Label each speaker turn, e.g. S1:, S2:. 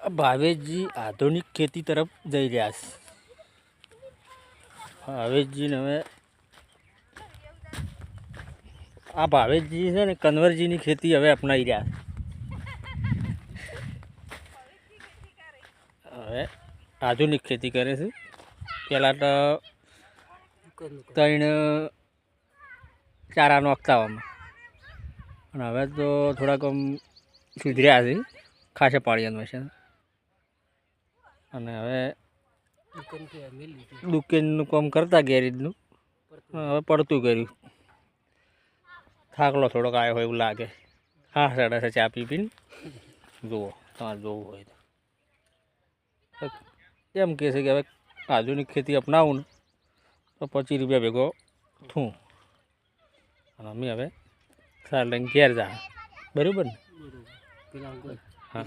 S1: ભાવેશજી આધુનિક ખેતી તરફ જઈ રહ્યા છે. ભાવેશજીને હવે આ ભાવેશજી છે ને કન્વરજીની ખેતી હવે અપનાવી રહ્યા છે. હવે આધુનિક ખેતી કરે છે. પહેલાં તો 3 ચારા નોખતાવામાં, અને હવે તો થોડાક સુધર્યા છે ખાસા પાળિયાનું છે. અને હવે દુકાનનું કામ કરતા ગેરેજનું હવે પડતું કર્યું. થાકલો થોડોક આવ્યો હોય એવું લાગે. હા સાડા છે ચા પી પીને. જુઓ તમારે જોવું હોય તો એમ કહે છે કે હવે આધુનિક ખેતી અપનાવું ને તો 25 રૂપિયા ભેગો થું. અને અમે હવે સાર લઈને ઘેર જા. બરાબર ને? હા.